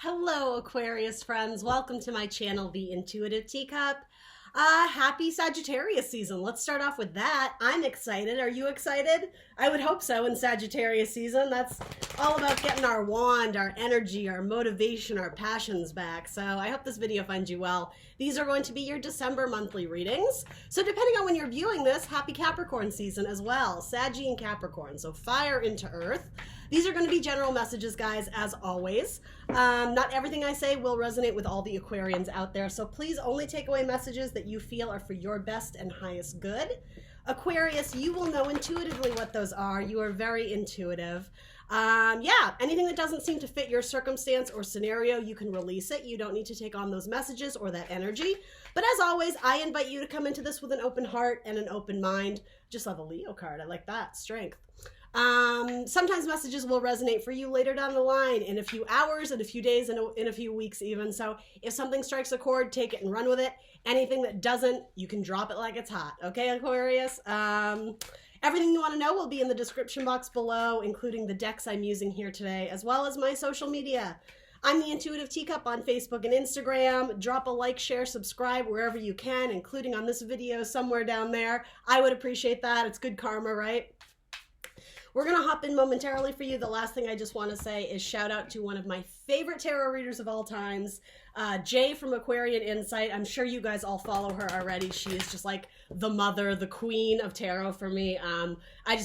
Hello, Aquarius friends. Welcome to my channel, The Intuitive Teacup. Happy Sagittarius season. Let's start off with that. I'm excited. Are you excited? I would hope so in Sagittarius season. That's all about getting our wand, our energy, our motivation, our passions back. So I hope this video finds you well. These are going to be your December monthly readings. So depending on when you're viewing this, happy Capricorn season as well. Saggy and Capricorn. So fire into earth. These are going to be general messages, guys, as always. Not everything I say will resonate with all the Aquarians out there, so please only take away messages that you feel are for your best and highest good. Aquarius, you will know intuitively what those are. You are very intuitive. Yeah, anything that doesn't seem to fit your circumstance or scenario, you can release it. You don't need to take on those messages or that energy. But as always, I invite you to come into this with an open heart and an open mind. Just love a Leo card. I like that. Strength. Sometimes messages will resonate for you later down the line, in a few hours, in a few days, in a few weeks even. So if something strikes a chord, take it and run with it. Anything that doesn't, you can drop it like it's hot. Okay, Aquarius? Everything you want to know will be in the description box below, including the decks I'm using here today, as well as my social media. I'm the Intuitive Teacup on Facebook and Instagram. Drop a like, share, subscribe wherever you can, including on this video somewhere down there. I would appreciate that. It's good karma, right? We're going to hop in momentarily for you. The last thing I just want to say is shout out to one of my favorite tarot readers of all times, Jay from Aquarian Insight. I'm sure you guys all follow her already. She is just like the mother, the queen of tarot for me. I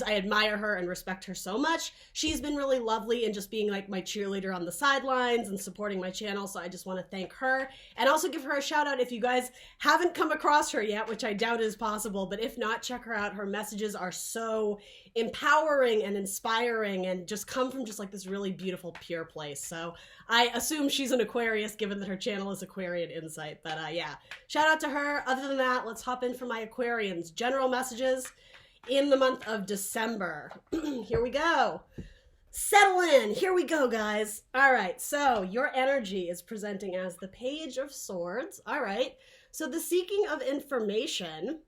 admire her and respect her so much. She's been really lovely and just being like my cheerleader on the sidelines and supporting my channel. So I just want to thank her and also give her a shout out if you guys haven't come across her yet, which I doubt is possible. But if not, check her out. Her messages are so empowering and inspiring and just come from just like this really beautiful, pure place. So I assume she's an Aquarius given that her channel is Aquarian Insight. But yeah, shout out to her. Other than that, let's hop in for my Aquarians. General messages in the month of December. Here we go. Settle in. Here we go, guys. All right. So your energy is presenting as the Page of Swords. All right. So the seeking of information.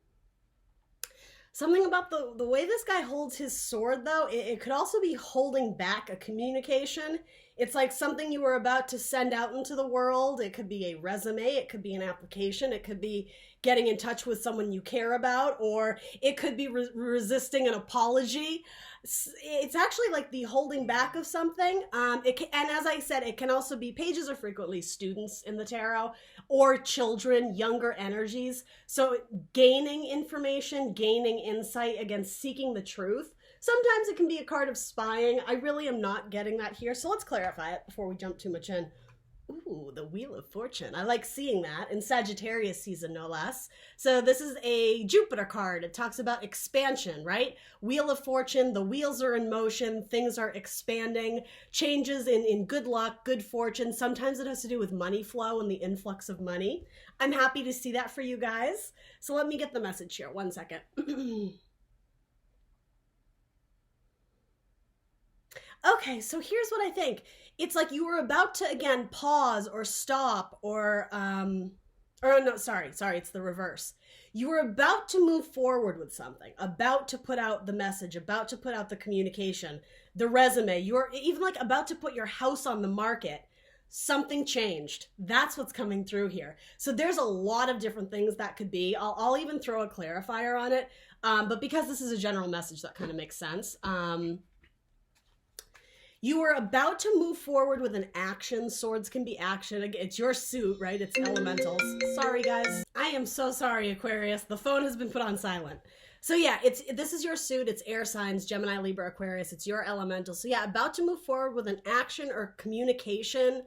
Something about the way this guy holds his sword, though, it could also be holding back a communication. It's like something you were about to send out into the world. It could be a resume. It could be an application. It could be getting in touch with someone you care about, or it could be resisting an apology. It's actually like the holding back of something. And as I said, it can also be, pages are frequently students in the tarot or children, younger energies. So gaining information, gaining insight, again, seeking the truth. Sometimes it can be a card of spying. I really am not getting that here. So let's clarify it before we jump too much in. Ooh, the Wheel of Fortune. I like seeing that in Sagittarius season, no less. So this is a Jupiter card. It talks about expansion, right? Wheel of Fortune, the wheels are in motion, things are expanding, changes in good luck, good fortune. Sometimes it has to do with money flow and the influx of money. I'm happy to see that for you guys. So let me get the message here. One second. Okay, so here's what I think. It's like you were about to, again, pause or stop or no, sorry, it's the reverse. You were about to move forward with something, about to put out the message, about to put out the communication, the resume. You're even like about to put your house on the market. Something changed. That's what's coming through here. So there's a lot of different things that could be. I'll even throw a clarifier on it. But because this is a general message, that kind of makes sense. You were about to move forward with an action. Swords can be action. It's your suit, right? It's elementals. Sorry, guys. I am so sorry, Aquarius. The phone has been put on silent. So yeah, this is your suit. It's air signs, Gemini, Libra, Aquarius. It's your elemental. So yeah, about to move forward with an action or communication.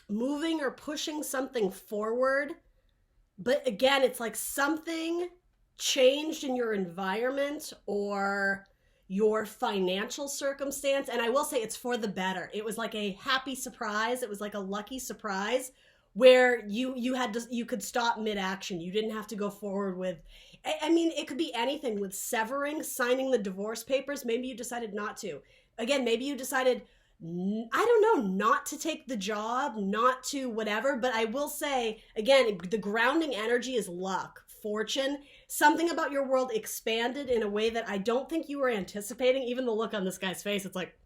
Moving or pushing something forward. But again, it's like something changed in your environment or your financial circumstance, and I will say it's for the better. It was like a happy surprise. It was like a lucky surprise where you could stop mid-action. You didn't have to go forward with, I mean, it could be anything with severing, signing the divorce papers. Maybe you decided not to. Again, maybe you decided, I don't know, not to take the job, not to whatever. But I will say, again, the grounding energy is luck. fortune. Something about your world expanded in a way that I don't think you were anticipating. Even the look on this guy's face, it's like,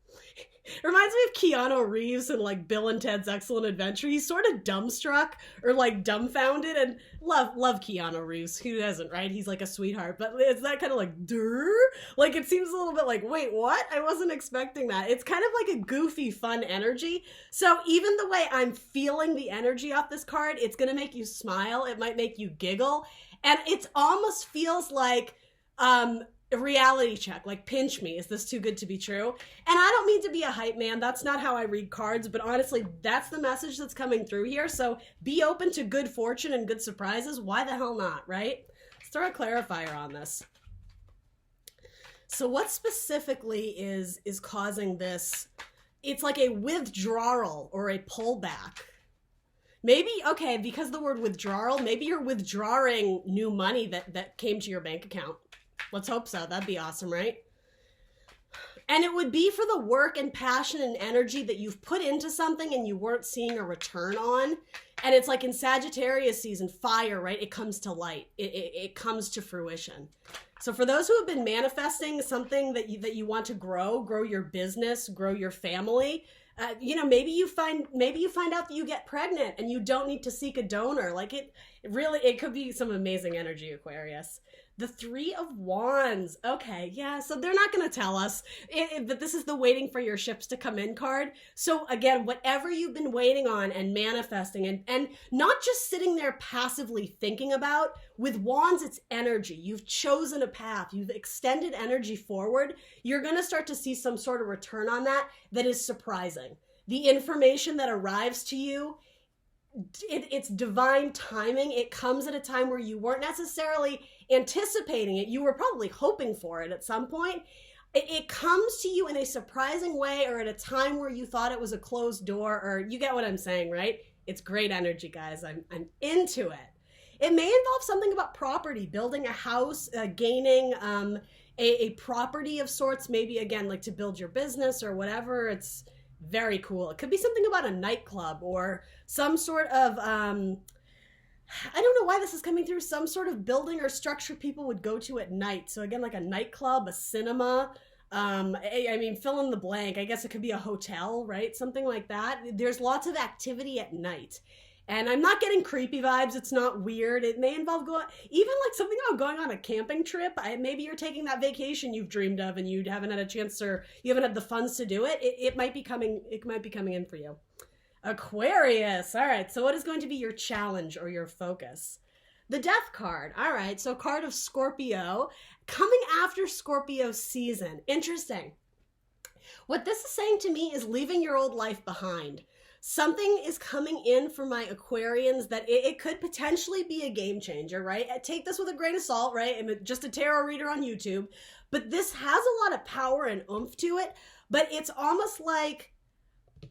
it reminds me of Keanu Reeves in like Bill and Ted's Excellent Adventure. He's sort of dumbstruck or like dumbfounded, and love Keanu Reeves. Who doesn't, right? He's like a sweetheart, but it's that kind of like, durr? Like it seems a little bit like, wait, what? I wasn't expecting that. It's kind of like a goofy, fun energy. So even the way I'm feeling the energy off this card, it's going to make you smile. It might make you giggle. And it almost feels like, a reality check, like pinch me. Is this too good to be true? And I don't mean to be a hype man. That's not how I read cards, but honestly, that's the message that's coming through here. So be open to good fortune and good surprises. Why the hell not, right? Let's throw a clarifier on this. So what specifically is causing this? It's like a withdrawal or a pullback. Maybe, okay, because the word withdrawal, maybe you're withdrawing new money that came to your bank account. Let's hope so. That'd be awesome, right? And it would be for the work and passion and energy that you've put into something and you weren't seeing a return on. And it's like in Sagittarius season, fire, right? It comes to light. It comes to fruition. So for those who have been manifesting something that you want to grow your business, grow your family, maybe you find out that you get pregnant and you don't need to seek a donor. Like it could be some amazing energy, Aquarius. The Three of Wands. Okay, yeah, so they're not going to tell us that this is the waiting for your ships to come in card. So again, whatever you've been waiting on and manifesting and not just sitting there passively thinking about, with Wands, it's energy. You've chosen a path. You've extended energy forward. You're going to start to see some sort of return on that is surprising. The information that arrives to you, it's divine timing. It comes at a time where you weren't necessarily anticipating it. You were probably hoping for it at some point. It comes to you in a surprising way or at a time where you thought it was a closed door, or you get what I'm saying, right? It's great energy, guys. I'm into it. It may involve something about property, building a house, gaining a property of sorts, maybe again, like to build your business or whatever. It's very cool. It could be something about a nightclub or some sort of, I don't know why this is coming through, some sort of building or structure people would go to at night. So again, like a nightclub, a cinema, I mean, fill in the blank. I guess it could be a hotel, right? Something like that. There's lots of activity at night. And I'm not getting creepy vibes. It's not weird. It may involve even like something about going on a camping trip. Maybe you're taking that vacation you've dreamed of and you haven't had a chance, or you haven't had the funds to do it. It might be coming in for you. Aquarius. All right. So what is going to be your challenge or your focus? The Death card. All right. So card of Scorpio coming after Scorpio season. Interesting. What this is saying to me is leaving your old life behind. Something is coming in for my Aquarians that it could potentially be a game changer, right? Take this with a grain of salt, right? I'm just a tarot reader on YouTube, but this has a lot of power and oomph to it, but it's almost like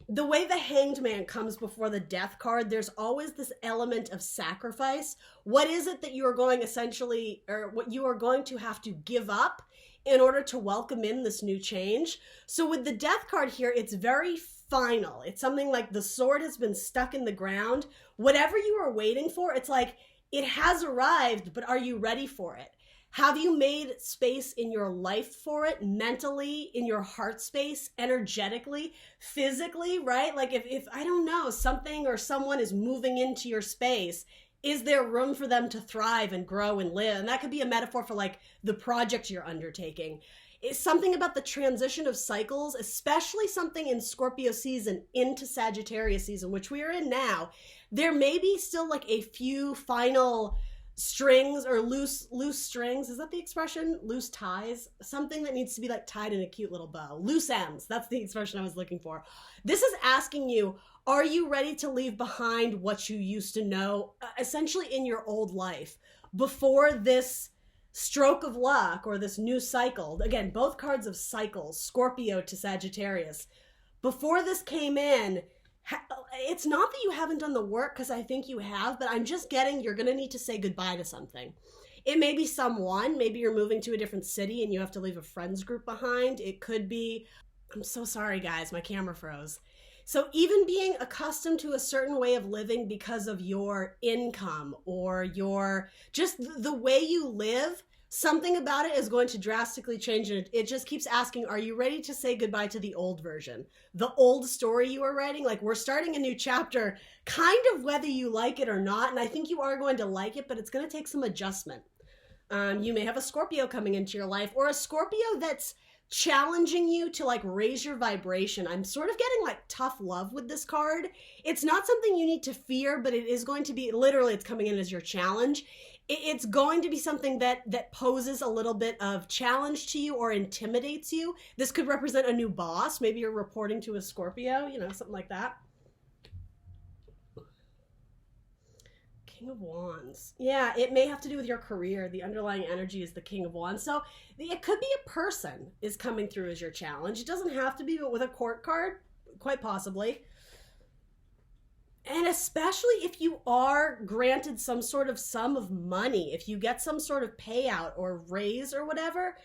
the way the Hanged Man comes before the Death card, there's always this element of sacrifice. What is it that you are going what you are going to have to give up in order to welcome in this new change? So with the Death card here, it's very final. It's something like the sword has been stuck in the ground. Whatever you are waiting for, it's like it has arrived, but are you ready for it? Have you made space in your life for it, mentally, in your heart space, energetically, physically, right? Like if I don't know, something or someone is moving into your space, is there room for them to thrive and grow and live? And that could be a metaphor for like the project you're undertaking. It's something about the transition of cycles, especially something in Scorpio season into Sagittarius season, which we are in now. There may be still like a few final strings or loose strings. Is that the expression? Loose ties? Something that needs to be like tied in a cute little bow. Loose ends. That's the expression I was looking for. This is asking you, are you ready to leave behind what you used to know, essentially in your old life, before this stroke of luck or this new cycle? Again, both cards of cycles, Scorpio to Sagittarius. Before this came in, it's not that you haven't done the work, because I think you have, but I'm just getting you're going to need to say goodbye to something. It may be someone, maybe you're moving to a different city and you have to leave a friends group behind. It could be, I'm so sorry guys, my camera froze. So even being accustomed to a certain way of living because of your income or your just the way you live, something about it is going to drastically change. And it just keeps asking, are you ready to say goodbye to the old version? The old story you were writing? Like, we're starting a new chapter, kind of whether you like it or not. And I think you are going to like it, but it's going to take some adjustment. You may have a Scorpio coming into your life, or a Scorpio that's challenging you to like raise your vibration. I'm sort of getting like tough love with this card. It's not something you need to fear, but it is going to be, literally it's coming in as your challenge. It's going to be something that poses a little bit of challenge to you or intimidates you. This could represent a new boss. Maybe you're reporting to a Scorpio, you know, something like that. King of Wands. Yeah, it may have to do with your career. The underlying energy is the King of Wands. So it could be a person is coming through as your challenge. It doesn't have to be, but with a court card, quite possibly. And especially if you are granted some sort of sum of money, if you get some sort of payout or raise or whatever,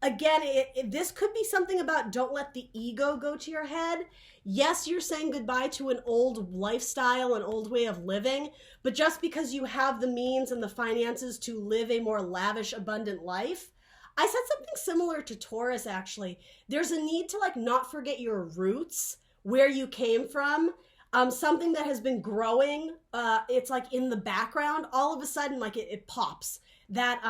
again, this could be something about don't let the ego go to your head. Yes, you're saying goodbye to an old lifestyle, an old way of living, but just because you have the means and the finances to live a more lavish, abundant life, I said something similar to Taurus, actually. There's a need to like not forget your roots, where you came from. Something that has been growing, it's like in the background, all of a sudden, like it pops. That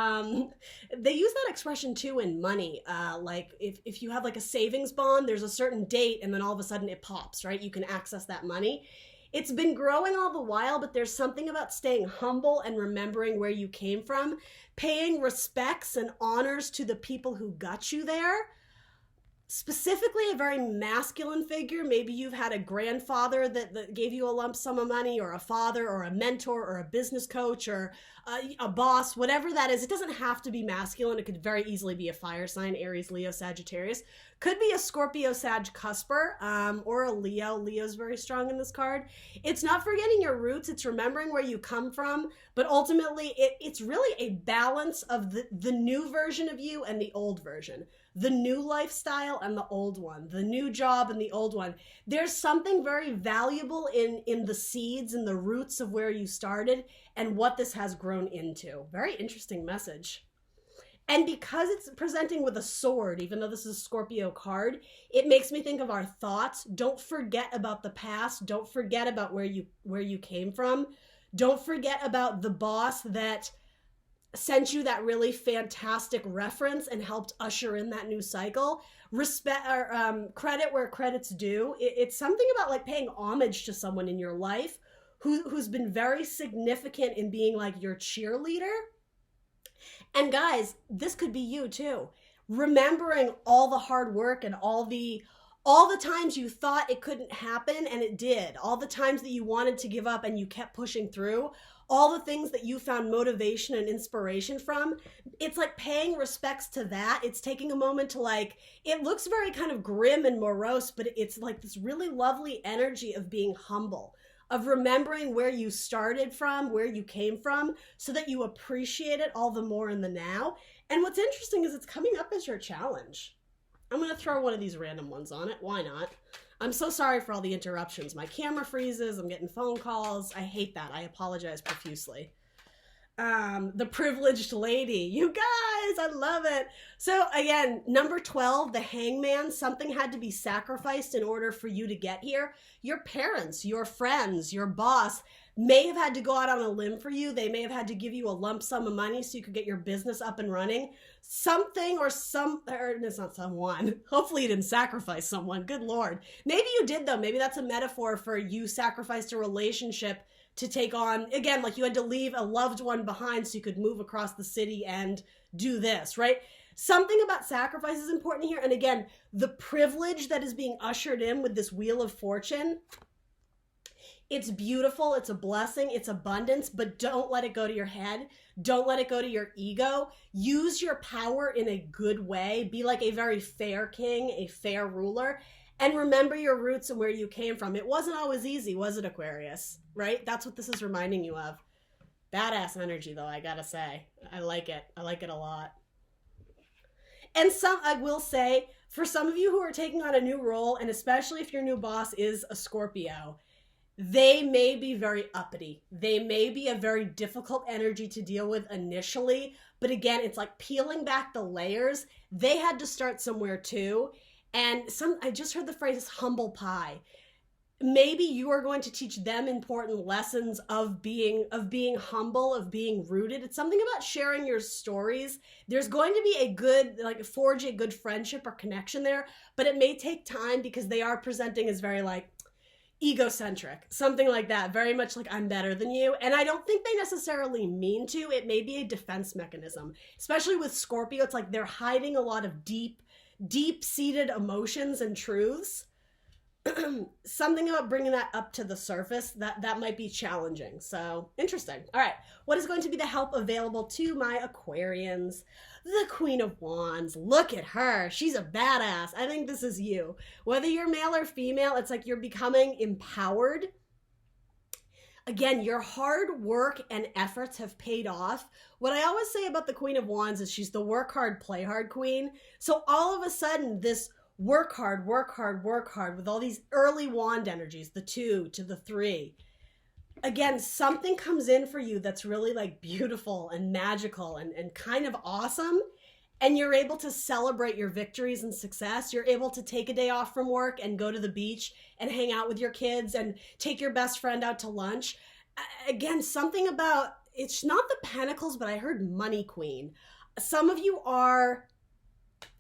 they use that expression too in money. Like if you have like a savings bond, there's a certain date and then all of a sudden it pops, right? You can access that money. It's been growing all the while, but there's something about staying humble and remembering where you came from, paying respects and honors to the people who got you there. Specifically a very masculine figure. Maybe you've had a grandfather that gave you a lump sum of money, or a father or a mentor or a business coach or a boss, whatever that is. It doesn't have to be masculine. It could very easily be a fire sign, Aries, Leo, Sagittarius. Could be a Scorpio, Sag, Cusper, or a Leo. Leo's very strong in this card. It's not forgetting your roots. It's remembering where you come from. But ultimately, it's really a balance of the new version of you and the old version. The new lifestyle and the old one, the new job and the old one. There's something very valuable in the seeds and the roots of where you started and what this has grown into. Very interesting message. And because it's presenting with a sword, even though this is a Scorpio card, it makes me think of our thoughts. Don't forget about the past. Don't forget about where you came from. Don't forget about the boss that sent you that really fantastic reference and helped usher in that new cycle. Respect or credit where credit's due. It's something about like paying homage to someone in your life who's been very significant in being like your cheerleader. And guys, this could be you too. Remembering all the hard work and all the times you thought it couldn't happen and it did. All the times that you wanted to give up and you kept pushing through. All the things that you found motivation and inspiration from. It's like paying respects to that. It's taking a moment to like, it looks very kind of grim and morose, but it's like this really lovely energy of being humble, of remembering where you started from, where you came from, so that you appreciate it all the more in the now. And what's interesting is it's coming up as your challenge. I'm going to throw one of these random ones on it. Why not? I'm so sorry for all the interruptions. My camera freezes. I'm getting phone calls. I hate that. I apologize profusely. The privileged lady. You guys, I love it. So again, number 12, the hangman. Something had to be sacrificed in order for you to get here. Your parents, your friends, your boss may have had to go out on a limb for you. They may have had to give you a lump sum of money so you could get your business up and running. Something or it's not someone. Hopefully you didn't sacrifice someone. Good Lord. Maybe you did though. Maybe that's a metaphor for you sacrificed a relationship to take on, again, like you had to leave a loved one behind so you could move across the city and do this, right? Something about sacrifice is important here. And again, the privilege that is being ushered in with this Wheel of Fortune, it's beautiful, it's a blessing, it's abundance, but don't let it go to your head. Don't let it go to your ego. Use your power in a good way. Be like a very fair king, a fair ruler, and remember your roots and where you came from. It wasn't always easy, was it, Aquarius? Right? That's what this is reminding you of. Badass energy, though, I gotta say. I like it. I like it a lot. And I will say, For some of you who are taking on a new role, and especially if your new boss is a Scorpio, they may be very uppity. They may be a very difficult energy to deal with initially. But again, it's like peeling back the layers. They had to start somewhere too. And I just heard the phrase humble pie. Maybe you are going to teach them important lessons of being humble, of being rooted. It's something about sharing your stories. There's going to be a good, like, forge a good friendship or connection there, but it may take time because they are presenting as very like egocentric, something like that, very much like I'm better than you. And I don't think they necessarily mean to. It may be a defense mechanism, especially with Scorpio. It's like they're hiding a lot of deep-seated emotions and truths. Something about bringing that up to the surface, that might be challenging. So interesting. All right, what is going to be the help available to my Aquarians? The Queen of Wands. Look at her. She's a badass. I think this is you. Whether you're male or female, it's like you're becoming empowered. Again, your hard work and efforts have paid off. What I always say about the Queen of Wands is she's the work hard, play hard queen. So all of a sudden, this work hard with all these early wand energies, the 2 to the 3. Again, something comes in for you that's really like beautiful and magical and kind of awesome. And you're able to celebrate your victories and success. You're able to take a day off from work and go to the beach and hang out with your kids and take your best friend out to lunch. Again, something about, it's not the Pentacles, but I heard Money Queen. Some of you are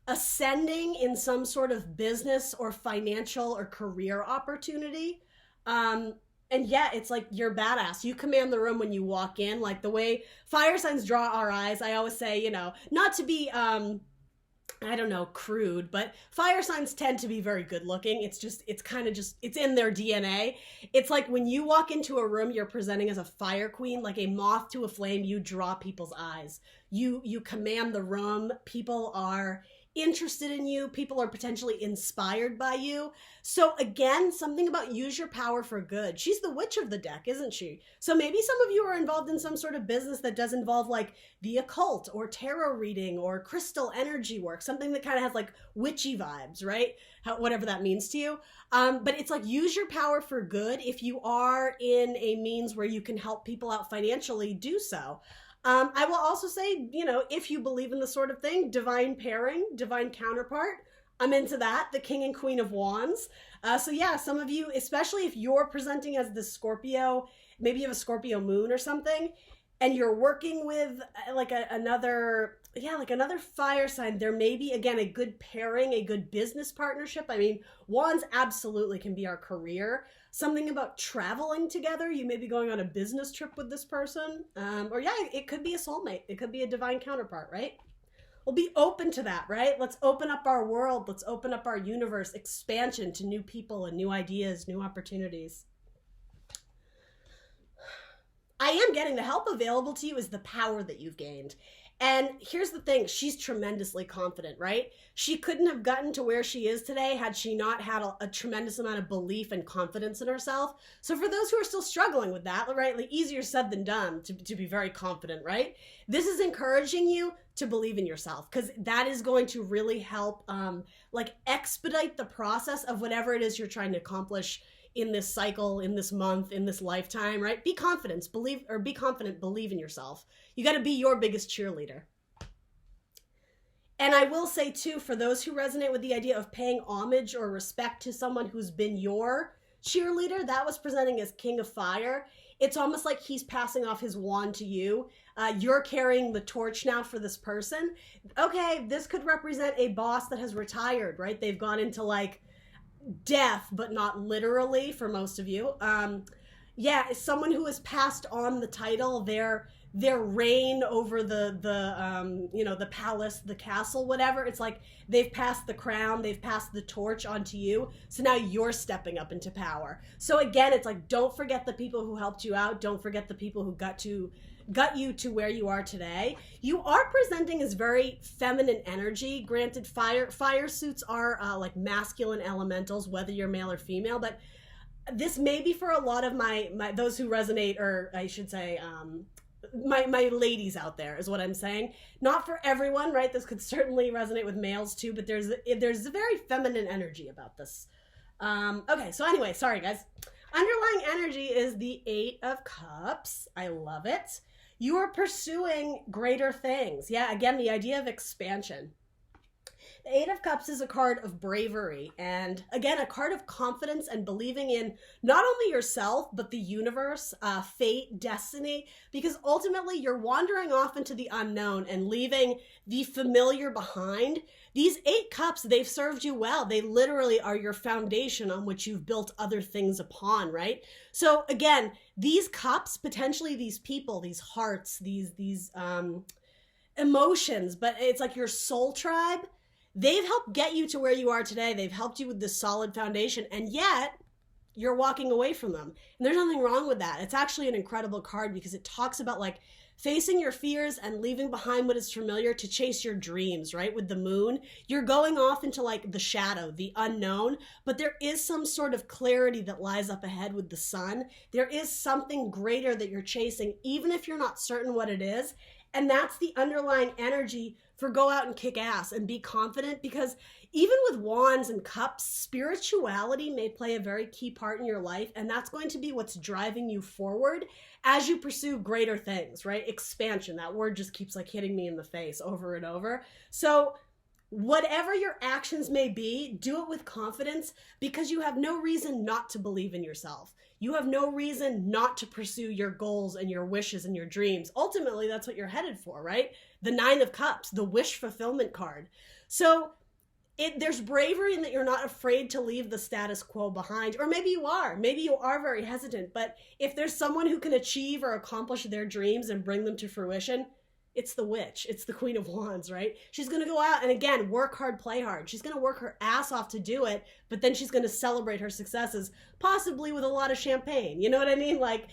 ascending in some sort of business or financial or career opportunity. And yeah, it's like you're badass. You command the room when you walk in, like the way fire signs draw our eyes. I always say, you know, not to be, I don't know, crude, but fire signs tend to be very good looking. It's in their DNA. It's like when you walk into a room, you're presenting as a fire queen, like a moth to a flame. You draw people's eyes. You command the room. People are interested in you. People are potentially inspired by you. So again, something about use your power for good. She's the witch of the deck, isn't she? So maybe some of you are involved in some sort of business that does involve like the occult or tarot reading or crystal energy work, something that kind of has like witchy vibes, right? Whatever that means to you. But it's like use your power for good. If you are in a means where you can help people out financially, do so. I will also say, you know, if you believe in the sort of thing, divine pairing, divine counterpart, I'm into that, the King and Queen of Wands. So yeah, some of you, especially if you're presenting as the Scorpio, maybe you have a Scorpio moon or something, and you're working with like another fire sign, there may be, again, a good pairing, a good business partnership. I mean, Wands absolutely can be our career. Something about traveling together. You may be going on a business trip with this person. Or yeah, it could be a soulmate. It could be a divine counterpart, right? We'll be open to that, right? Let's open up our world. Let's open up our universe, expansion to new people and new ideas, new opportunities. I am getting the help available to you is the power that you've gained. And here's the thing, she's tremendously confident, right? She couldn't have gotten to where she is today had she not had a tremendous amount of belief and confidence in herself. So for those who are still struggling with that, right, like easier said than done to be very confident, right? This is encouraging you to believe in yourself because that is going to really help like expedite the process of whatever it is you're trying to accomplish in this cycle, in this month, in this lifetime, right? Be confident, believe in yourself. You got to be your biggest cheerleader. And I will say too, for those who resonate with the idea of paying homage or respect to someone who's been your cheerleader, that was presenting as King of Fire. It's almost like he's passing off his wand to you. You're carrying the torch now for this person. Okay, this could represent a boss that has retired, right? They've gone into like death, but not literally for most of you. Yeah, someone who has passed on the title, their reign over the palace, the castle, whatever. It's like they've passed the crown, they've passed the torch onto you. So now you're stepping up into power. So again, it's like, don't forget the people who helped you out. Don't forget the people who got you to where you are today. You are presenting as very feminine energy. Granted, fire suits are like masculine elementals, whether you're male or female, but this may be for a lot of my those who resonate, or I should say, my ladies out there is what I'm saying. Not for everyone, right? This could certainly resonate with males too, but there's a very feminine energy about this. Okay, so anyway, sorry guys. Underlying energy is the Eight of Cups. I love it. You are pursuing greater things. Yeah, again, the idea of expansion. The Eight of Cups is a card of bravery and, again, a card of confidence and believing in not only yourself, but the universe, fate, destiny, because ultimately you're wandering off into the unknown and leaving the familiar behind. These Eight Cups, they've served you well. They literally are your foundation on which you've built other things upon, right? So, again, these cups, potentially these people, these hearts, these emotions, but it's like your soul tribe. They've helped get you to where you are today. They've helped you with this solid foundation, and yet you're walking away from them. And there's nothing wrong with that. It's actually an incredible card because it talks about like facing your fears and leaving behind what is familiar to chase your dreams, right? With the moon, you're going off into like the shadow, the unknown, but there is some sort of clarity that lies up ahead with the sun. There is something greater that you're chasing, even if you're not certain what it is. And that's the underlying energy for go out and kick ass and be confident, because even with wands and cups, spirituality may play a very key part in your life. And that's going to be what's driving you forward as you pursue greater things, right? Expansion, that word just keeps like hitting me in the face over and over. So whatever your actions may be, do it with confidence because you have no reason not to believe in yourself. You have no reason not to pursue your goals and your wishes and your dreams. Ultimately, that's what you're headed for, right? The Nine of Cups, the wish fulfillment card. So there's bravery in that you're not afraid to leave the status quo behind. Or maybe you are. Maybe you are very hesitant. But if there's someone who can achieve or accomplish their dreams and bring them to fruition, it's the witch. It's the Queen of Wands, right? She's going to go out and, again, work hard, play hard. She's going to work her ass off to do it, but then she's going to celebrate her successes, possibly with a lot of champagne. You know what I mean? Like,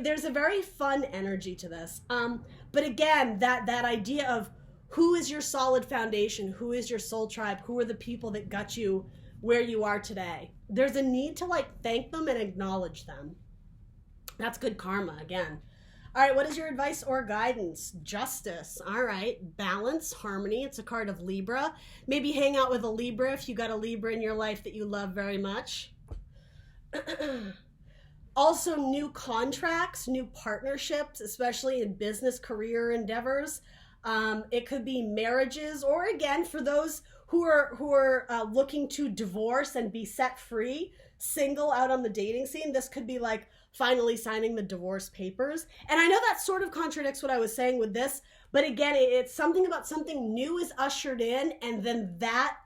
there's a very fun energy to this. But again, that idea of who is your solid foundation? Who is your soul tribe? Who are the people that got you where you are today? There's a need to, like, thank them and acknowledge them. That's good karma, again. All right, what is your advice or guidance? Justice. All right, balance, harmony. It's a card of Libra. Maybe hang out with a Libra if you got a Libra in your life that you love very much. Also, new contracts, new partnerships, especially in business, career endeavors. It could be marriages, or again, for those who are looking to divorce and be set free, single out on the dating scene, this could be like finally signing the divorce papers. And I know that sort of contradicts what I was saying with this, but again, it's something about something new is ushered in, and then that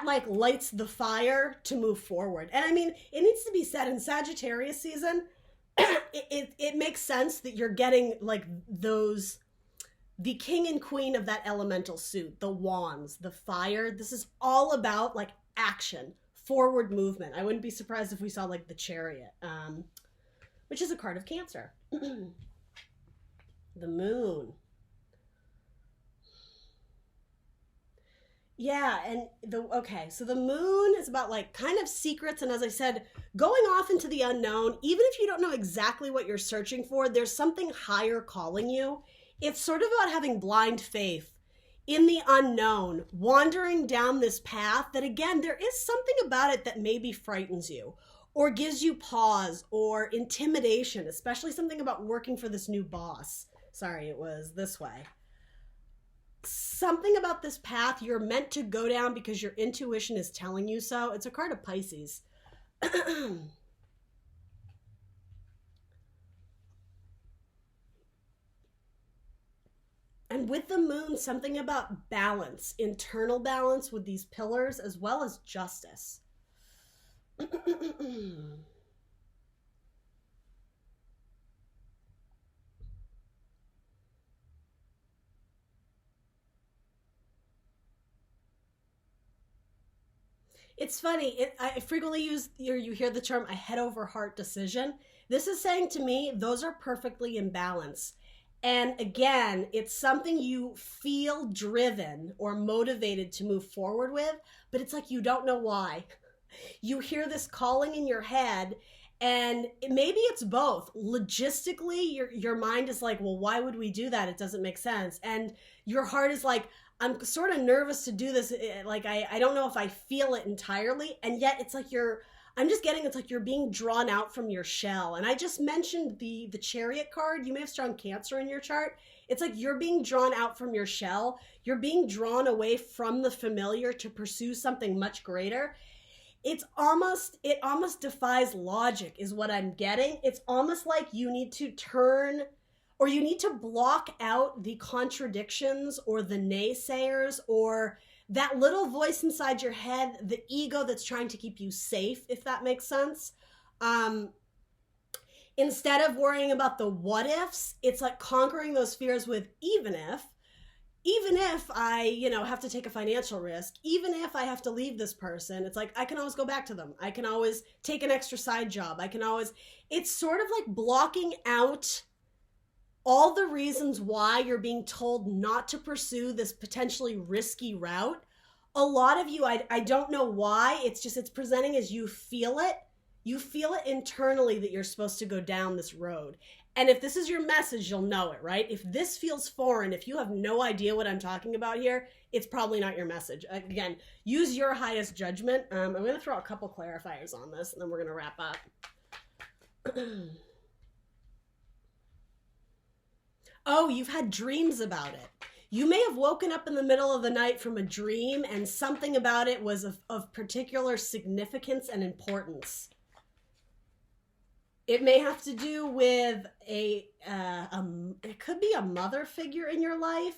like lights the fire to move forward. And I mean, it needs to be said, in Sagittarius season, it makes sense that you're getting like those, the king and queen of that elemental suit, the wands, the fire. This is all about like action, forward movement. I wouldn't be surprised if we saw like the Chariot, which is a card of Cancer. The moon. Yeah, and so the moon is about like kind of secrets, and as I said, going off into the unknown. Even if you don't know exactly what you're searching for, there's something higher calling you. It's sort of about having blind faith in the unknown, wandering down this path that, again, there is something about it that maybe frightens you or gives you pause or intimidation, especially something about working for this new boss. Sorry, it was this way. Something about this path you're meant to go down because your intuition is telling you so. It's a card of Pisces. And with the moon, something about balance, internal balance with these pillars, as well as justice. It's funny, I frequently use, you hear the term a head over heart decision. This is saying to me, those are perfectly in balance. And again, it's something you feel driven or motivated to move forward with, but it's like you don't know why. You hear this calling in your head, And maybe it's both. Logistically, your mind is like, well, why would we do that? It doesn't make sense. And your heart is like, I'm sort of nervous to do this. Like, I don't know if I feel it entirely. And yet it's like I'm just getting, it's like you're being drawn out from your shell. And I just mentioned the Chariot card. You may have strong Cancer in your chart. It's like you're being drawn out from your shell. You're being drawn away from the familiar to pursue something much greater. It almost defies logic is what I'm getting. It's almost like you need to turn, or you need to block out the contradictions or the naysayers or that little voice inside your head, the ego that's trying to keep you safe, if that makes sense. Instead of worrying about the what ifs, it's like conquering those fears with even if I, have to take a financial risk, even if I have to leave this person, it's like, I can always go back to them. I can always take an extra side job. It's sort of like blocking out all the reasons why you're being told not to pursue this potentially risky route. A lot of you, I don't know why, it's presenting as you feel it. You feel it internally that you're supposed to go down this road. And if this is your message, you'll know it, right? If this feels foreign, if you have no idea what I'm talking about here, it's probably not your message. Again, use your highest judgment. I'm going to throw a couple clarifiers on this, and then we're going to wrap up. Oh, you've had dreams about it. You may have woken up in the middle of the night from a dream, and something about it was of particular significance and importance. It may have to do with it could be a mother figure in your life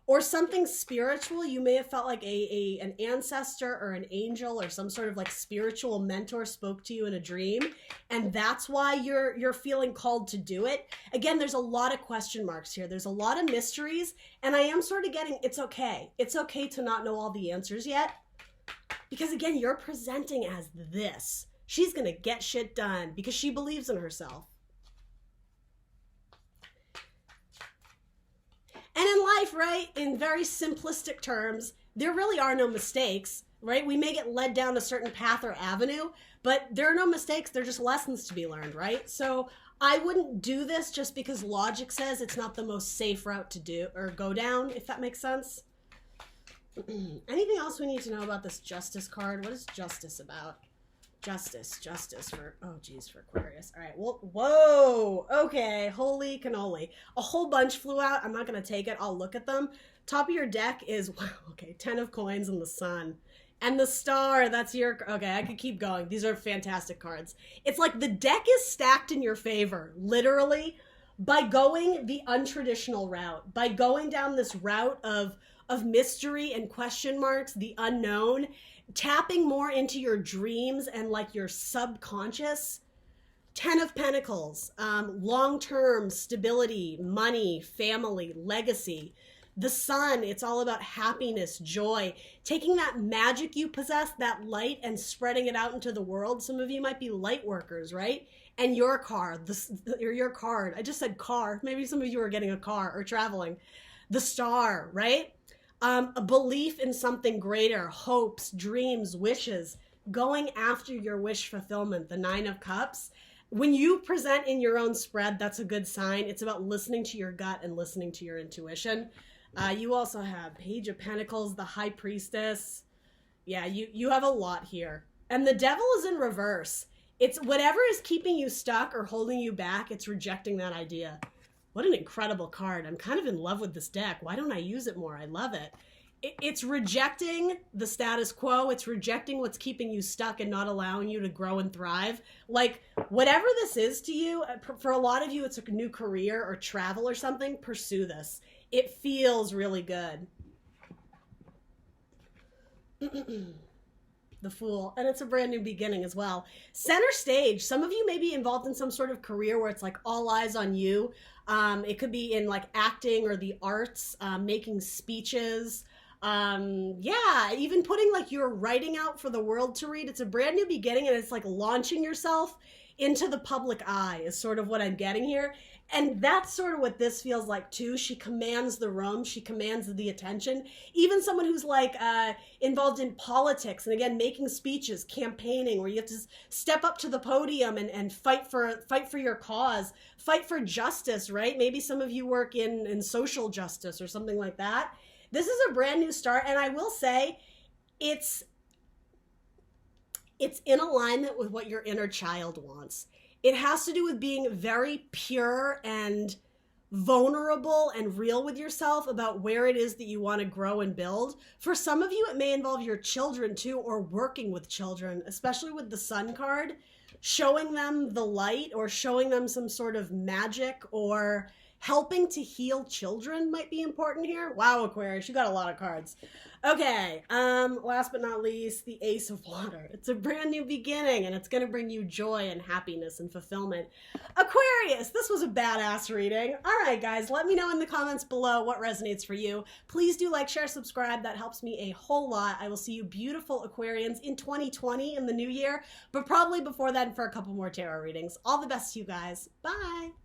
or something spiritual. You may have felt like an ancestor or an angel or some sort of like spiritual mentor spoke to you in a dream. And that's why you're feeling called to do it. Again, there's a lot of question marks here. There's a lot of mysteries. And I am sort of getting, it's okay. It's okay to not know all the answers yet. Because again, you're presenting as this. She's going to get shit done because she believes in herself. And in life, right, in very simplistic terms, there really are no mistakes, right? We may get led down a certain path or avenue, but there are no mistakes. They're just lessons to be learned, right? So I wouldn't do this just because logic says it's not the most safe route to do or go down, if that makes sense. Anything else we need to know about this Justice card? What is Justice about? Justice for Aquarius. All right, well, whoa, okay, holy cannoli. A whole bunch flew out. I'm not going to take it. I'll look at them. Top of your deck is, wow, okay, 10 of coins and the sun. And the star, that's your, okay, I could keep going. These are fantastic cards. It's like the deck is stacked in your favor, literally, by going the untraditional route, by going down this route of mystery and question marks, the unknown, tapping more into your dreams and like your subconscious. 10 of Pentacles, long-term stability, money, family, legacy. The sun, it's all about happiness, joy, taking that magic you possess, that light, and spreading it out into the world. Some of you might be light workers, right? And your car, or your card, I just said car. Maybe some of you are getting a car or traveling. The star, right? A belief in something greater, hopes, dreams, wishes, going after your wish fulfillment, the 9 of Cups. When you present in your own spread, that's a good sign. It's about listening to your gut and listening to your intuition. You also have Page of Pentacles, the High Priestess. Yeah, you have a lot here. And the Devil is in reverse. It's whatever is keeping you stuck or holding you back, it's rejecting that idea. What an incredible card. I'm kind of in love with this deck. Why don't I use it more? I love it. It's rejecting the status quo. It's rejecting what's keeping you stuck and not allowing you to grow and thrive. Like, whatever this is to you, for a lot of you, it's a new career or travel or something, pursue this. It feels really good. The Fool. And it's a brand new beginning as well. Center stage. Some of you may be involved in some sort of career where it's like all eyes on you. It could be in like acting or the arts, making speeches. Yeah, even putting like your writing out for the world to read. It's a brand new beginning and it's like launching yourself into the public eye is sort of what I'm getting here. And that's sort of what this feels like too. She commands the room. She commands the attention. Even someone who's like involved in politics and again making speeches, campaigning, where you have to step up to the podium and fight for your cause, fight for justice, right? Maybe some of you work in social justice or something like that. This is a brand new start, and I will say it's in alignment with what your inner child wants. It has to do with being very pure and vulnerable and real with yourself about where it is that you want to grow and build. For some of you, it may involve your children too, or working with children, especially with the Sun card, showing them the light or showing them some sort of magic, or helping to heal children might be important here. Wow, Aquarius, you got a lot of cards. Okay, last but not least, the Ace of Water. It's a brand new beginning, and it's going to bring you joy and happiness and fulfillment. Aquarius, this was a badass reading. All right, guys, let me know in the comments below what resonates for you. Please do like, share, subscribe. That helps me a whole lot. I will see you beautiful Aquarians in 2020 in the new year, but probably before then for a couple more tarot readings. All the best to you guys. Bye.